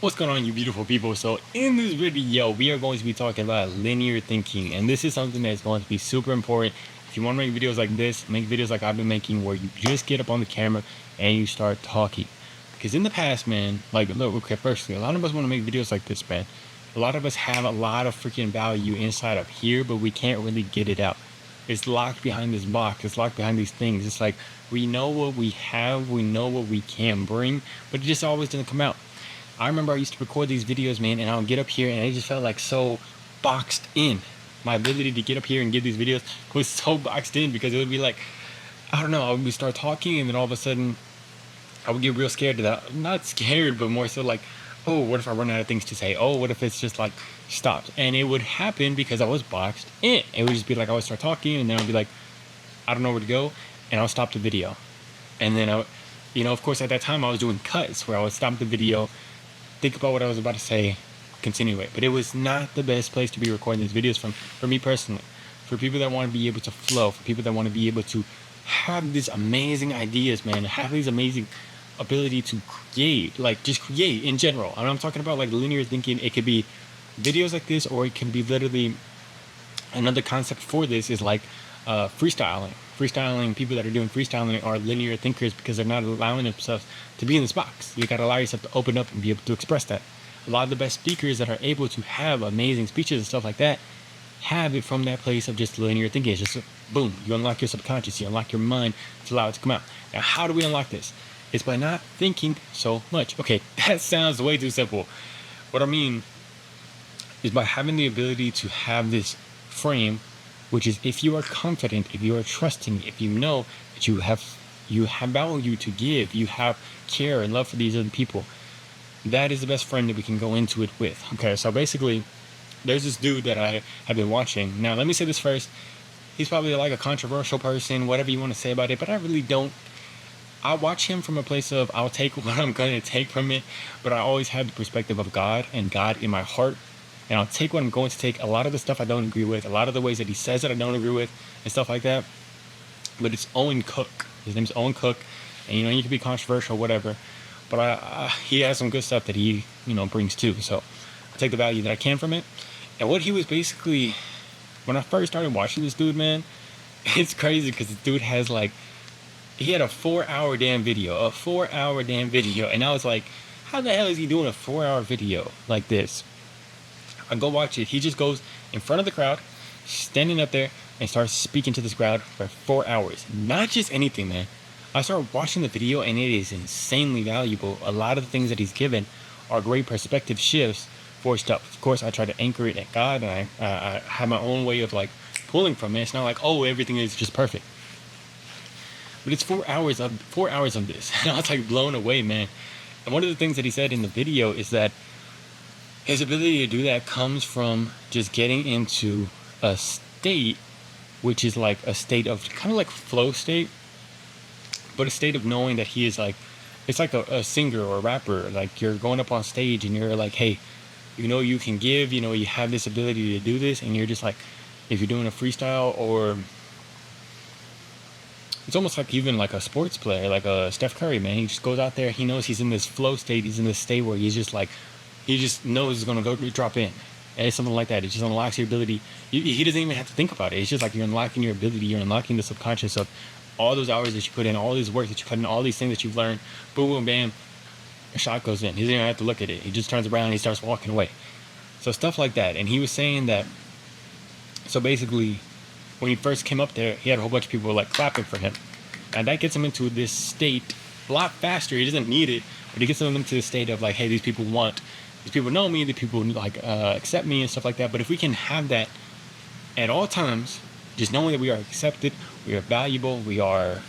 What's going on, you beautiful people? So in this video, we are going to be talking about linear thinking, and this is something that's going to be super important. If you want to make videos like this, make videos like I've been making, where you just get up on the camera and you start talking. Because in the past, man, like, look, okay, firstly, a lot of us want to make videos like this, man. A lot of us have a lot of freaking value inside of here, but we can't really get it out. It's locked behind this box. It's locked behind these things. It's like we know what we have, we know what we can bring, but it just always doesn't come out. I remember I used to record these videos, man, and I would get up here and it just felt like so boxed in. My ability to get up here and give these videos was so boxed in because it would be like, I don't know, I would start talking and then all of a sudden I would get real scared to that. Not scared, but more so like, oh, what if I run out of things to say? Oh, what if it's just like stopped? And it would happen because I was boxed in. It would just be like I would start talking and then I'd be like, I don't know where to go, and I'll stop the video. And then of course at that time I was doing cuts where I would stop the video, think about what I was about to say, continue it. But it was not the best place to be recording these videos from, for me personally. For people that want to be able to flow, for people that want to be able to have these amazing ideas, man, have these amazing ability to create, like just create in general. And I'm talking about like linear thinking. It could be videos like this, or it can be literally another concept for this is like freestyling. People that are doing freestyling are linear thinkers because they're not allowing themselves to be in this box. You got to allow yourself to open up and be able to express that. A lot of the best speakers that are able to have amazing speeches and stuff like that have it from that place of just linear thinking. It's just boom, you unlock your subconscious, you unlock your mind to allow it to come out. Now, how do we unlock this? It's by not thinking so much. Okay, that sounds way too simple. What I mean is by having the ability to have this frame, which is if you are confident, if you are trusting, if you know that you have value to give, you have care and love for these other people, that is the best frame that we can go into it with. Okay, so basically, there's this dude that I have been watching. Now, let me say this first. He's probably like a controversial person, whatever you want to say about it, but I really don't. I watch him from a place of I'll take what I'm going to take from it, but I always have the perspective of God and God in my heart. And I'll take what I'm going to take. A lot of the stuff I don't agree with, a lot of the ways that he says that I don't agree with, and stuff like that. But it's Owen Cook. His name's Owen Cook. And, you can be controversial, whatever. But he has some good stuff that he, brings too. So I take the value that I can from it. And what he was basically, when I first started watching this dude, man, it's crazy because this dude has he had a 4-hour damn video. And I was like, how the hell is he doing a 4-hour video like this? I go watch it. He just goes in front of the crowd, standing up there, and starts speaking to this crowd for 4 hours. Not just anything, man. I started watching the video, and it is insanely valuable. A lot of the things that he's given are great perspective shifts for stuff. Of course, I try to anchor it at God, and I have my own way of pulling from it. It's not like, oh, everything is just perfect. But it's 4 hours of this, and I was blown away, man. And one of the things that he said in the video is that his ability to do that comes from just getting into a state, which is like a state of kind of like flow state, but a state of knowing that he is it's like a singer or a rapper. Like you're going up on stage and you're like, hey, you can give, you have this ability to do this, and you're just like, if you're doing a freestyle, or it's almost like even like a sports player, like a Steph Curry, man. He just goes out there, he knows he's in this flow state, he's in this state where he's just he just knows it's going to drop in. And it's something like that. It just unlocks your ability. He doesn't even have to think about it. It's just like you're unlocking your ability. You're unlocking the subconscious of all those hours that you put in, all this work that you put in, all these things that you've learned. Boom, boom, bam. A shot goes in. He doesn't even have to look at it. He just turns around and he starts walking away. So stuff like that. And he was saying that, so basically, when he first came up there, he had a whole bunch of people clapping for him. And that gets him into this state a lot faster. He doesn't need it, but he gets him into the state of hey, these people know me, these people accept me and stuff like that. But if we can have that at all times, just knowing that we are accepted, we are valuable, we are,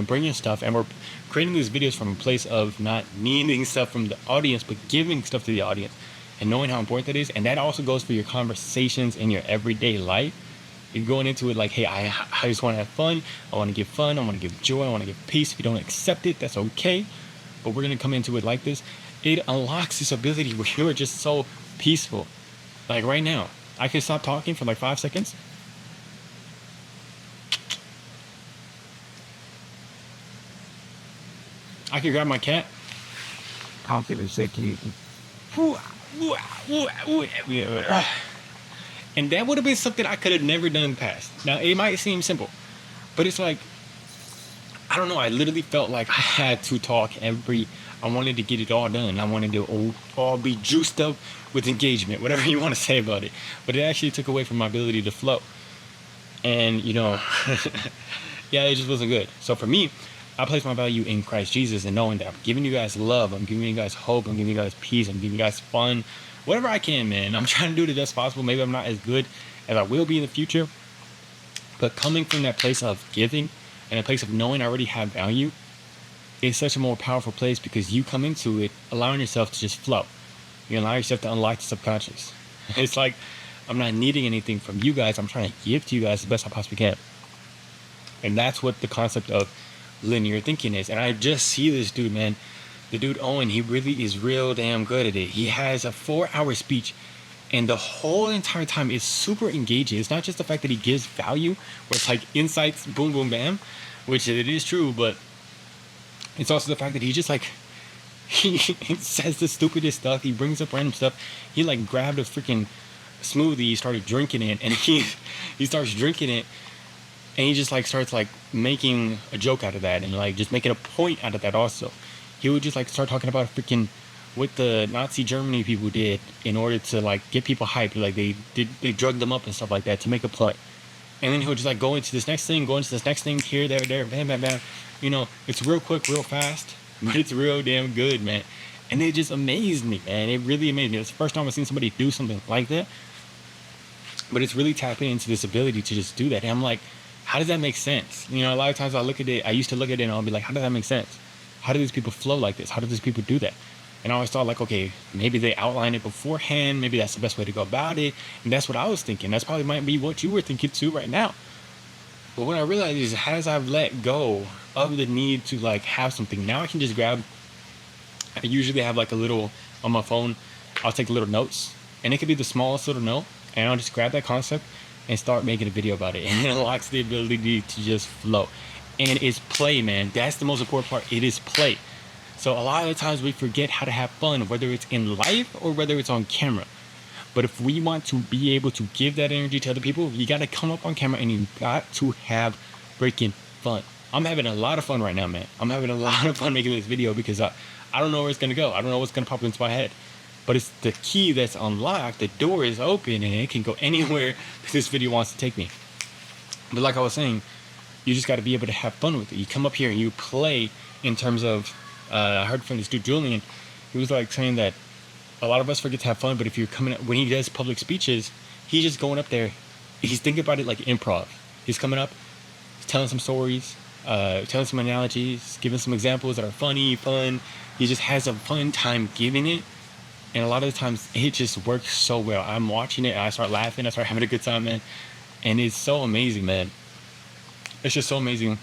bringing stuff, and we're creating these videos from a place of not needing stuff from the audience, but giving stuff to the audience and knowing how important that is. And that also goes for your conversations in your everyday life. You're going into it hey, I just want to have fun. I want to give fun. I want to give joy. I want to give peace. If you don't accept it, that's okay. But we're going to come into it like this. It unlocks this ability where you're just so peaceful. Like right now, I can stop talking for 5 seconds. I can grab my cat. Confidence that you And that would have been something I could have never done in the past. Now, it might seem simple, but it's like, I don't know. I literally felt like I had to talk I wanted to get it all done. I wanted to all be juiced up with engagement, whatever you want to say about it. But it actually took away from my ability to flow. And, yeah, it just wasn't good. So for me, I place my value in Christ Jesus and knowing that I'm giving you guys love, I'm giving you guys hope, I'm giving you guys peace, I'm giving you guys fun, whatever I can, man. I'm trying to do the best possible. Maybe I'm not as good as I will be in the future, but coming from that place of giving and a place of knowing I already have value is such a more powerful place because you come into it allowing yourself to just flow. You allow yourself to unlock the subconscious. It's like I'm not needing anything from you guys. I'm trying to give to you guys the best I possibly can. And that's what the concept of linear thinking is. And I just see this dude, man. The dude Owen, he really is real damn good at it. He has a 4-hour speech, and the whole entire time is super engaging. It's not just the fact that he gives value, where it's like insights, boom, boom, bam, which it is true, but it's also the fact that he just like, he says the stupidest stuff. He brings up random stuff. He like grabbed a freaking smoothie, he started drinking it, and he starts drinking it, and he just like starts like making a joke out of that and like just making a point out of that also. He would just like start talking about freaking what the Nazi Germany people did in order to like get people hyped. Like they drugged them up and stuff like that to make a play. And then he'll just like go into this next thing, here, there, bam, bam, bam. It's real quick, real fast, but it's real damn good, man. And it just amazed me, man. It really amazed me. It's the first time I've seen somebody do something like that. But it's really tapping into this ability to just do that. And I'm like, how does that make sense? A lot of times I used to look at it and I'll be like, how does that make sense? How do these people flow like this? How do these people do that? And I always thought like, okay, maybe they outline it beforehand. Maybe that's the best way to go about it. And that's what I was thinking. That's probably might be what you were thinking too right now. But what I realized is as I've let go of the need to like have something, now I can just grab, I usually have like a little, on my phone, I'll take little notes. And it could be the smallest little note. And I'll just grab that concept and start making a video about it. And it unlocks the ability to just flow. And it's play, man. That's the most important part. It is play. So a lot of the times we forget how to have fun, whether it's in life or whether it's on camera. But if we want to be able to give that energy to other people, you got to come up on camera and you got to have freaking fun. I'm having a lot of fun right now, man. I'm having a lot of fun making this video because I don't know where it's going to go. I don't know what's going to pop into my head. But it's the key that's unlocked. The door is open and it can go anywhere that this video wants to take me. But like I was saying, you just got to be able to have fun with it. You come up here and you play in terms of, I heard from this dude, Julian, he was like saying that a lot of us forget to have fun, but if you're coming up, when he does public speeches, he's just going up there. He's thinking about it like improv. He's coming up, he's telling some stories, telling some analogies, giving some examples that are funny, fun. He just has a fun time giving it. And a lot of the times it just works so well. I'm watching it and I start laughing. I start having a good time, man. And it's so amazing, man. It's just so amazing,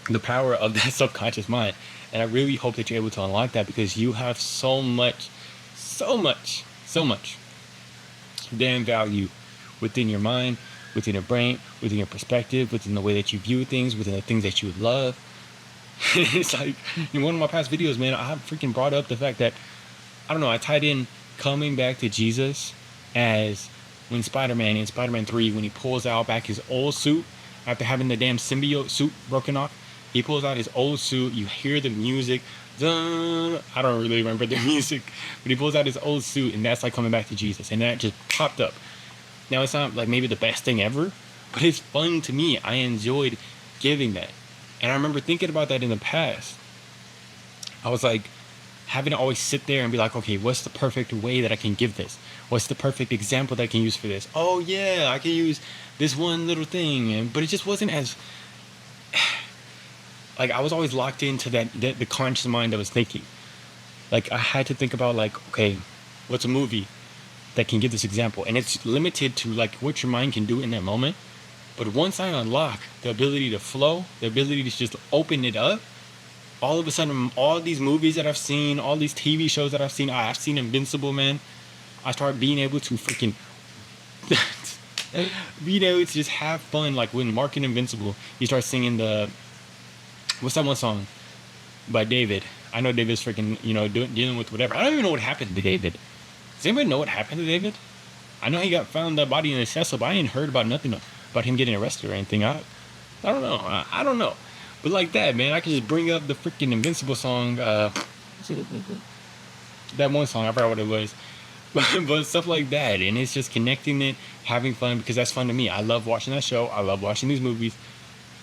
the power of that subconscious mind. And I really hope that you're able to unlock that because you have so much damn value within your mind, within your brain, within your perspective, within the way that you view things, within the things that you love. It's like in one of my past videos, man, I freaking brought up the fact that, I don't know, I tied in coming back to Jesus as when Spider-Man in Spider-Man 3, when he pulls out back his old suit after having the damn symbiote suit broken off, he pulls out his old suit, you hear the music, dun, I don't really remember the music, but he pulls out his old suit and that's like coming back to Jesus, and that just popped up. Now it's not like maybe the best thing ever, but it's fun to me. I enjoyed giving that. And I remember thinking about that in the past. I was like, having to always sit there and be like, okay, what's the perfect way that I can give this? What's the perfect example that I can use for this? Oh yeah, I can use this one little thing. But it just wasn't as, like I was always locked into the conscious mind that was thinking. Like I had to think about like, okay, what's a movie that can give this example? And it's limited to like what your mind can do in that moment. But once I unlock the ability to flow, the ability to just open it up, all of a sudden, all these movies that I've seen, all these TV shows that I've seen Invincible, man. I start being able to freaking, being able to just have fun. Like when Mark in Invincible, he starts singing what's that one song by David? I know David's freaking, dealing with whatever. I don't even know what happened to David. Does anybody know what happened to David? I know he got found that body in his Tesla, but I ain't heard about nothing about him getting arrested or anything. I don't know. I don't know. But like that, man, I can just bring up the freaking Invincible song. That one song, I forgot what it was. But stuff like that. And it's just connecting it, having fun, because that's fun to me. I love watching that show. I love watching these movies.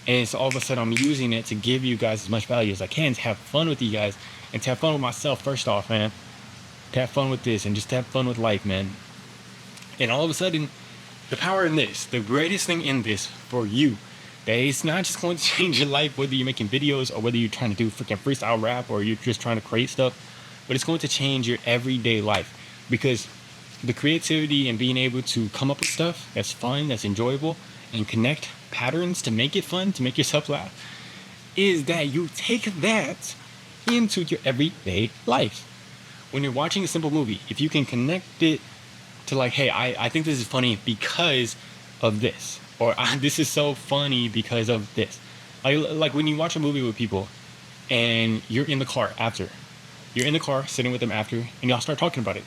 And it's all of a sudden I'm using it to give you guys as much value as I can, to have fun with you guys, and to have fun with myself first off, man. To have fun with this, and just to have fun with life, man. And all of a sudden, the power in this, the greatest thing in this for you, that it's not just going to change your life, whether you're making videos or whether you're trying to do freaking freestyle rap or you're just trying to create stuff, but it's going to change your everyday life. Because the creativity and being able to come up with stuff that's fun, that's enjoyable, and connect patterns to make it fun, to make yourself laugh, is that you take that into your everyday life. When you're watching a simple movie, if you can connect it to like, hey, I think this is funny because of this, or this is so funny because of this. Like when you watch a movie with people and you're in the car after, you're in the car sitting with them after, and y'all start talking about it.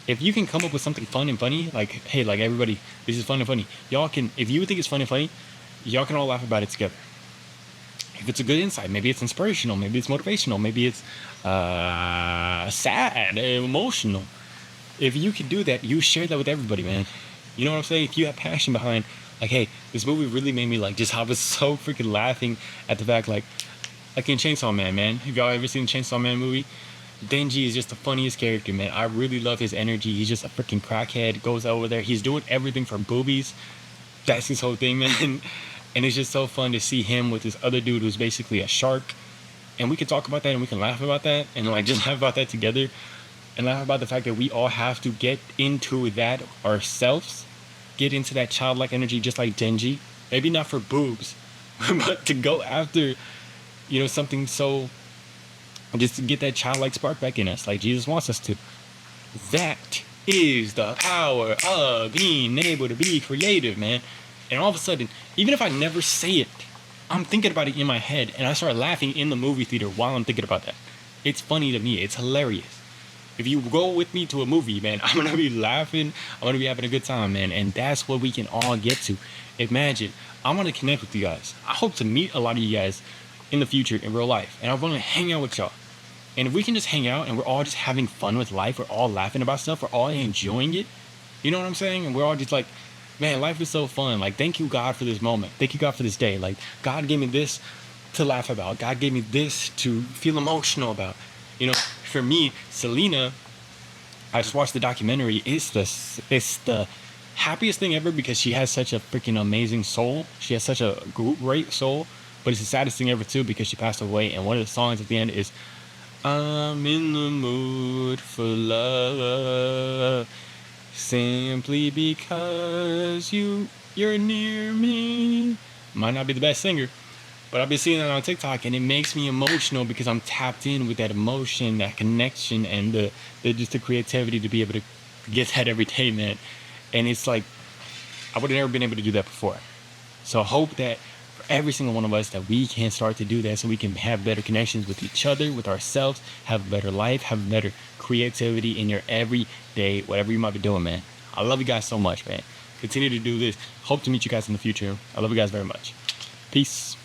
If you can come up with something fun and funny, like, hey, like everybody, this is fun and funny. Y'all can, if you think it's fun and funny, y'all can all laugh about it together. If it's a good insight, maybe it's inspirational, maybe it's motivational, maybe it's sad, emotional. If you can do that, you share that with everybody, man. You know what I'm saying? If you have passion behind, like, hey, this movie really made me, like, just I was so freaking laughing at the fact, like in Chainsaw Man, man. Have y'all ever seen the Chainsaw Man movie? Denji is just the funniest character, man. I really love his energy. He's just a freaking crackhead. Goes over there. He's doing everything for boobies. That's his whole thing, man. And it's just so fun to see him with this other dude who's basically a shark. And we can talk about that and we can laugh about that and like just laugh about that together. And laugh about the fact that we all have to get into that ourselves. Get into that childlike energy just like Denji. Maybe not for boobs, but to go after, something so, just to get that childlike spark back in us like Jesus wants us to. That is the power of being able to be creative, man. And all of a sudden, even if I never say it, I'm thinking about it in my head and I start laughing in the movie theater while I'm thinking about that. It's funny to me. It's hilarious. If you go with me to a movie, man, I'm going to be laughing. I'm going to be having a good time, man. And that's what we can all get to. Imagine, I want to connect with you guys. I hope to meet a lot of you guys in the future in real life. And I want to hang out with y'all. And if we can just hang out and we're all just having fun with life, we're all laughing about stuff, we're all enjoying it. You know what I'm saying? And we're all just like, man, life is so fun. Like, thank you, God, for this moment. Thank you, God, for this day. Like, God gave me this to laugh about. God gave me this to feel emotional about. For me, Selena, I just watched the documentary. It's the happiest thing ever because she has such a freaking amazing soul. She has such a great soul. But it's the saddest thing ever, too, because she passed away. And one of the songs at the end is, I'm in the mood for love, simply because you're near me. Might not be the best singer, but I've been seeing that on TikTok, and it makes me emotional because I'm tapped in with that emotion, that connection, and the just the creativity to be able to get that every day, man. And it's like I would have never been able to do that before. So I hope that for every single one of us that we can start to do that so we can have better connections with each other, with ourselves, have a better life, have better creativity in your everyday, whatever you might be doing, man. I love you guys so much, man. Continue to do this. Hope to meet you guys in the future. I love you guys very much. Peace.